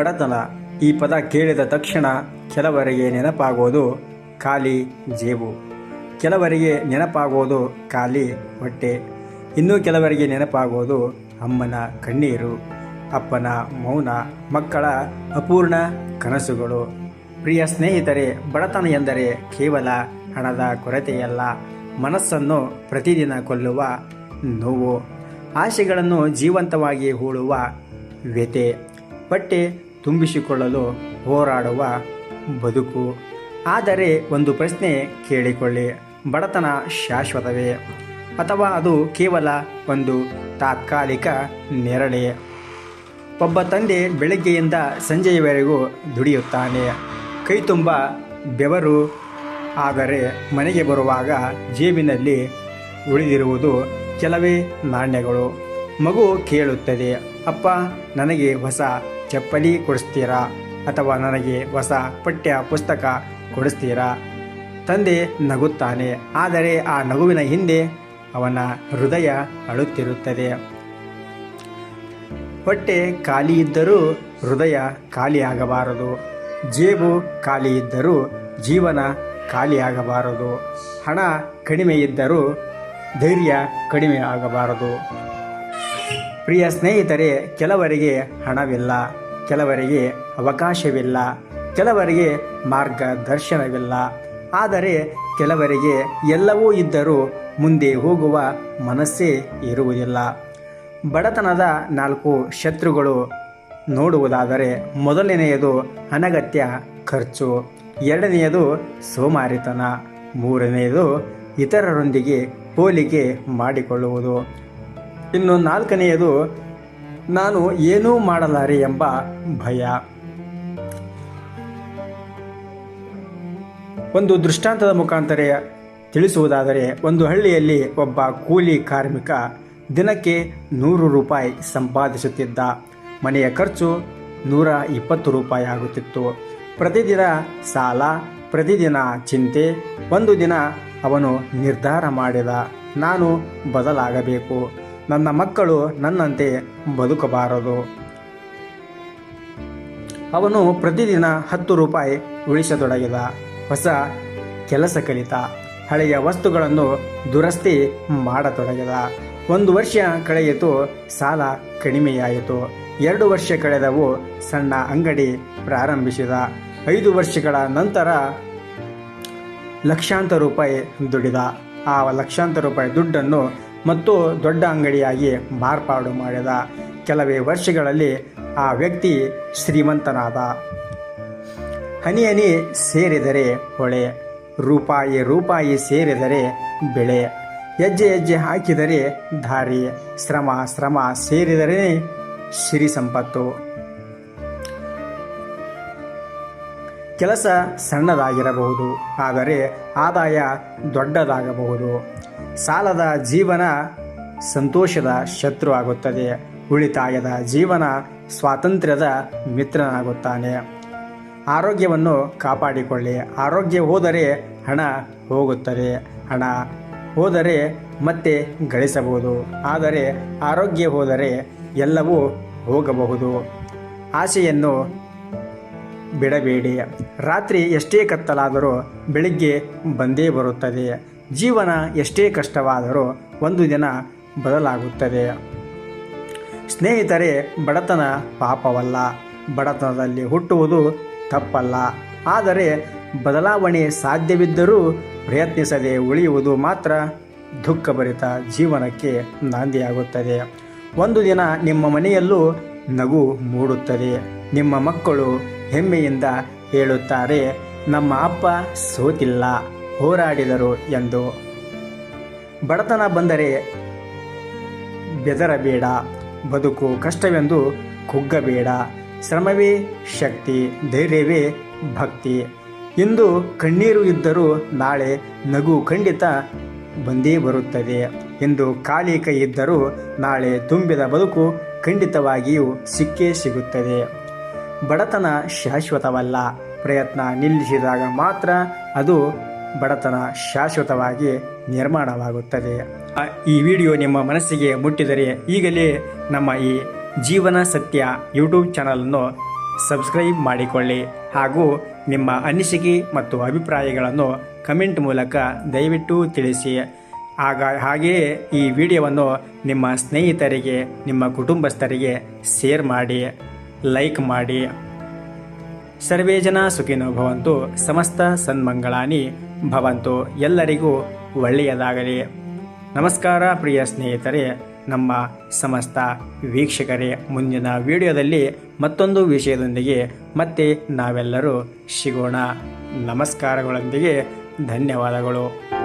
ಬಡತನ ಈ ಪದ ಕೇಳಿದ ತಕ್ಷಣ ಕೆಲವರಿಗೆ ನೆನಪಾಗೋದು ಖಾಲಿ ಜೇಬು, ಕೆಲವರಿಗೆ ನೆನಪಾಗೋದು ಖಾಲಿ ಹೊಟ್ಟೆ, ಇನ್ನೂ ಕೆಲವರಿಗೆ ನೆನಪಾಗೋದು ಅಮ್ಮನ ಕಣ್ಣೀರು, ಅಪ್ಪನ ಮೌನ, ಮಕ್ಕಳ ಅಪೂರ್ಣ ಕನಸುಗಳು. ಪ್ರಿಯ ಸ್ನೇಹಿತರೆ, ಬಡತನ ಎಂದರೆ ಕೇವಲ ಹಣದ ಕೊರತೆಯಲ್ಲ, ಮನಸ್ಸನ್ನು ಪ್ರತಿದಿನ ಕೊಲ್ಲುವ ನೋವು, ಆಸೆಗಳನ್ನು ಜೀವಂತವಾಗಿ ಹೂಳುವ ವ್ಯಥೆ, ಹೊಟ್ಟೆ ತುಂಬಿಸಿಕೊಳ್ಳಲು ಹೋರಾಡುವ ಬದುಕು. ಆದರೆ ಒಂದು ಪ್ರಶ್ನೆ ಕೇಳಿಕೊಳ್ಳಿ, ಬಡತನ ಶಾಶ್ವತವೇ ಅಥವಾ ಅದು ಕೇವಲ ಒಂದು ತಾತ್ಕಾಲಿಕ ನೆರಳೆ? ಒಬ್ಬ ತಂದೆ ಬೆಳಗ್ಗೆಯಿಂದ ಸಂಜೆಯವರೆಗೂ ದುಡಿಯುತ್ತಾನೆ, ಕೈ ತುಂಬ ಬೆವರು. ಆದರೆ ಮನೆಗೆ ಬರುವಾಗ ಜೇಬಿನಲ್ಲಿ ಉಳಿದಿರುವುದು ಕೆಲವೇ ನಾಣ್ಯಗಳು. ಮಗು ಕೇಳುತ್ತದೆ, ಅಪ್ಪ ನನಗೆ ಹೊಸ ಚಪ್ಪಲಿ ಕೊಡಿಸ್ತೀರಾ ಅಥವಾ ನನಗೆ ಹೊಸ ಪಠ್ಯ ಪುಸ್ತಕ ಕೊಡಿಸ್ತೀರಾ? ತಂದೆ ನಗುತ್ತಾನೆ, ಆದರೆ ಆ ನಗುವಿನ ಹಿಂದೆ ಅವನ ಹೃದಯ ಅಳುತ್ತಿರುತ್ತದೆ. ಹೊಟ್ಟೆ ಖಾಲಿ ಇದ್ದರೂ ಹೃದಯ ಖಾಲಿಯಾಗಬಾರದು, ಜೇಬು ಖಾಲಿ ಇದ್ದರೂ ಜೀವನ ಖಾಲಿಯಾಗಬಾರದು, ಹಣ ಕಡಿಮೆ ಇದ್ದರೂ ಧೈರ್ಯ ಕಡಿಮೆ ಆಗಬಾರದು. ಪ್ರಿಯ ಸ್ನೇಹಿತರೆ, ಕೆಲವರಿಗೆ ಹಣವಿಲ್ಲ, ಕೆಲವರಿಗೆ ಅವಕಾಶವಿಲ್ಲ, ಕೆಲವರಿಗೆ ಮಾರ್ಗದರ್ಶನವಿಲ್ಲ, ಆದರೆ ಕೆಲವರಿಗೆ ಎಲ್ಲವೂ ಇದ್ದರೂ ಮುಂದೆ ಹೋಗುವ ಮನಸ್ಸೇ ಇರುವುದಿಲ್ಲ. ಬಡತನದ 4 ಶತ್ರುಗಳು ನೋಡುವುದಾದರೆ, ಮೊದಲನೆಯದು ಅನಗತ್ಯ ಖರ್ಚು, ಎರಡನೆಯದು ಸೋಮಾರಿತನ, ಮೂರನೆಯದು ಇತರರೊಂದಿಗೆ ಹೋಲಿಕೆ ಮಾಡಿಕೊಳ್ಳುವುದು, ಇನ್ನು 4ನೆಯದು ನಾನು ಏನೂ ಮಾಡಲಾರೆ ಎಂಬ ಭಯ. ಒಂದು ದೃಷ್ಟಾಂತದ ಮುಖಾಂತರ ತಿಳಿಸುವುದಾದರೆ, ಒಂದು ಹಳ್ಳಿಯಲ್ಲಿ ಒಬ್ಬ ಕೂಲಿ ಕಾರ್ಮಿಕ ದಿನಕ್ಕೆ 100 ರೂಪಾಯಿ ಸಂಪಾದಿಸುತ್ತಿದ್ದ. ಮನೆಯ ಖರ್ಚು 120 ರೂಪಾಯಿ ಆಗುತ್ತಿತ್ತು. ಪ್ರತಿದಿನ ಸಾಲ, ಪ್ರತಿದಿನ ಚಿಂತೆ. ಒಂದು ದಿನ ಅವನು ನಿರ್ಧಾರ ಮಾಡಿದ, ನಾನು ಬದಲಾಗಬೇಕು, ನನ್ನ ಮಕ್ಕಳು ನನ್ನಂತೆ ಬದುಕಬಾರದು. ಅವನು ಪ್ರತಿದಿನ 10 ರೂಪಾಯಿ ಉಳಿಸತೊಡಗಿದ. ಹೊಸ ಕೆಲಸ ಕಲಿತ, ಹಳೆಯ ವಸ್ತುಗಳನ್ನು ದುರಸ್ತಿ ಮಾಡತೊಡಗಿದ. 1 ವರ್ಷ ಕಳೆಯಿತು, ಸಾಲ ಕಡಿಮೆಯಾಯಿತು. 2 ವರ್ಷ ಕಳೆದವು, ಸಣ್ಣ ಅಂಗಡಿ ಪ್ರಾರಂಭಿಸಿದ. 5 ವರ್ಷಗಳ ನಂತರ ಲಕ್ಷಾಂತರ ರೂಪಾಯಿ ದುಡಿದ. ಆ ಲಕ್ಷಾಂತರ ರೂಪಾಯಿ ದುಡ್ಡನ್ನು ಮತ್ತು ದೊಡ್ಡ ಅಂಗಡಿಯಾಗಿ ಮಾರ್ಪಾಡು ಮಾಡಿದ. ಕೆಲವೇ ವರ್ಷಗಳಲ್ಲಿ ಆ ವ್ಯಕ್ತಿ ಶ್ರೀಮಂತನಾದ. ಹನಿ ಹನಿ ಸೇರಿದರೆ ಹೊಳೆ, ರೂಪಾಯಿ ರೂಪಾಯಿ ಸೇರಿದರೆ ಬೆಳೆ, ಹೆಜ್ಜೆ ಹೆಜ್ಜೆ ಹಾಕಿದರೆ ದಾರಿ, ಶ್ರಮ ಶ್ರಮ ಸೇರಿದರೆ ಸಿರಿ ಸಂಪತ್ತು. ಕೆಲಸ ಸಣ್ಣದಾಗಿರಬಹುದು, ಆದರೆ ಆದಾಯ ದೊಡ್ಡದಾಗಬಹುದು. ಸಾಲದ ಜೀವನ ಸಂತೋಷದ ಶತ್ರು ಆಗುತ್ತದೆ, ಉಳಿತಾಯದ ಜೀವನ ಸ್ವಾತಂತ್ರ್ಯದ ಮಿತ್ರನಾಗುತ್ತಾನೆ. ಆರೋಗ್ಯವನ್ನು ಕಾಪಾಡಿಕೊಳ್ಳಿ. ಆರೋಗ್ಯ ಹೋದರೆ ಹಣ ಹೋಗುತ್ತದೆ, ಹಣ ಹೋದರೆ ಮತ್ತೆ ಗಳಿಸಬಹುದು, ಆದರೆ ಆರೋಗ್ಯ ಹೋದರೆ ಎಲ್ಲವೂ ಹೋಗಬಹುದು. ಆಸೆಯನ್ನು ಬಿಡಬೇಡಿ. ರಾತ್ರಿ ಎಷ್ಟೇ ಕತ್ತಲಾದರೂ ಬೆಳಿಗ್ಗೆ ಬಂದೇ ಬರುತ್ತದೆ. ಜೀವನ ಎಷ್ಟೇ ಕಷ್ಟವಾದರೂ ಒಂದು ದಿನ ಬದಲಾಗುತ್ತದೆ. ಸ್ನೇಹಿತರೆ, ಬಡತನ ಪಾಪವಲ್ಲ, ಬಡತನದಲ್ಲಿ ಹುಟ್ಟುವುದು ತಪ್ಪಲ್ಲ, ಆದರೆ ಬದಲಾವಣೆ ಸಾಧ್ಯವಿದ್ದರೂ ಪ್ರಯತ್ನಿಸದೆ ಉಳಿಯುವುದು ಮಾತ್ರ ದುಃಖಭರಿತ ಜೀವನಕ್ಕೆ ನಾಂದಿಯಾಗುತ್ತದೆ. ಒಂದು ದಿನ ನಿಮ್ಮ ಮನೆಯಲ್ಲೂ ನಗು ಮೂಡುತ್ತದೆ. ನಿಮ್ಮ ಮಕ್ಕಳು ಹೆಮ್ಮೆಯಿಂದ ಹೇಳುತ್ತಾರೆ, ನಮ್ಮ ಅಪ್ಪ ಸೋತಿಲ್ಲ, ಹೋರಾಡಿದರು ಎಂದು. ಬಡತನ ಬಂದರೆ ಬೆದರಬೇಡ, ಬದುಕು ಕಷ್ಟವೆಂದು ಕುಗ್ಗಬೇಡ. ಶ್ರಮವೇ ಶಕ್ತಿ, ಧೈರ್ಯವೇ ಭಕ್ತಿ. ಇಂದು ಕಣ್ಣೀರು ಇದ್ದರೂ ನಾಳೆ ನಗು ಖಂಡಿತ ಬಂದೇ ಬರುತ್ತದೆ. ಇಂದು ಖಾಲಿ ಕೈ ಇದ್ದರೂ ನಾಳೆ ತುಂಬಿದ ಬದುಕು ಖಂಡಿತವಾಗಿಯೂ ಸಿಕ್ಕೇ ಸಿಗುತ್ತದೆ. ಬಡತನ ಶಾಶ್ವತವಲ್ಲ, ಪ್ರಯತ್ನ ನಿಲ್ಲಿಸಿದಾಗ ಮಾತ್ರ ಅದು ಬಡತನ ಶಾಶ್ವತವಾಗಿ ನಿರ್ಮಾಣವಾಗುತ್ತದೆ. ಈ ವಿಡಿಯೋ ನಿಮ್ಮ ಮನಸ್ಸಿಗೆ ಮುಟ್ಟಿದರೆ ಈಗಲೇ ನಮ್ಮ ಈ ಜೀವನ ಸತ್ಯ ಯೂಟ್ಯೂಬ್ ಚಾನಲನ್ನು ಸಬ್ಸ್ಕ್ರೈಬ್ ಮಾಡಿಕೊಳ್ಳಿ ಹಾಗೂ ನಿಮ್ಮ ಅನಿಸಿಕೆ ಮತ್ತು ಅಭಿಪ್ರಾಯಗಳನ್ನು ಕಮೆಂಟ್ ಮೂಲಕ ದಯವಿಟ್ಟು ತಿಳಿಸಿ. ಹಾಗೆಯೇ ಈ ವಿಡಿಯೋವನ್ನು ನಿಮ್ಮ ಸ್ನೇಹಿತರಿಗೆ, ನಿಮ್ಮ ಕುಟುಂಬಸ್ಥರಿಗೆ ಶೇರ್ ಮಾಡಿ, ಲೈಕ್ ಮಾಡಿ. ಸರ್ವೇ ಜನ ಸುಖಿನೋ ಭವಂತು, ಸಮಸ್ತ ಸನ್ಮಂಗಳಾನಿ ಭವಂತು. ಎಲ್ಲರಿಗೂ ಒಳ್ಳೆಯದಾಗಲಿ. ನಮಸ್ಕಾರ ಪ್ರಿಯ ಸ್ನೇಹಿತರೆ, ನಮ್ಮ ಸಮಸ್ತ ವೀಕ್ಷಕರೇ. ಮುಂದಿನ ವಿಡಿಯೋದಲ್ಲಿ ಮತ್ತೊಂದು ವಿಷಯದೊಂದಿಗೆ ಮತ್ತೆ ನಾವೆಲ್ಲರೂ ಸಿಗೋಣ. ನಮಸ್ಕಾರಗಳೊಂದಿಗೆ ಧನ್ಯವಾದಗಳು.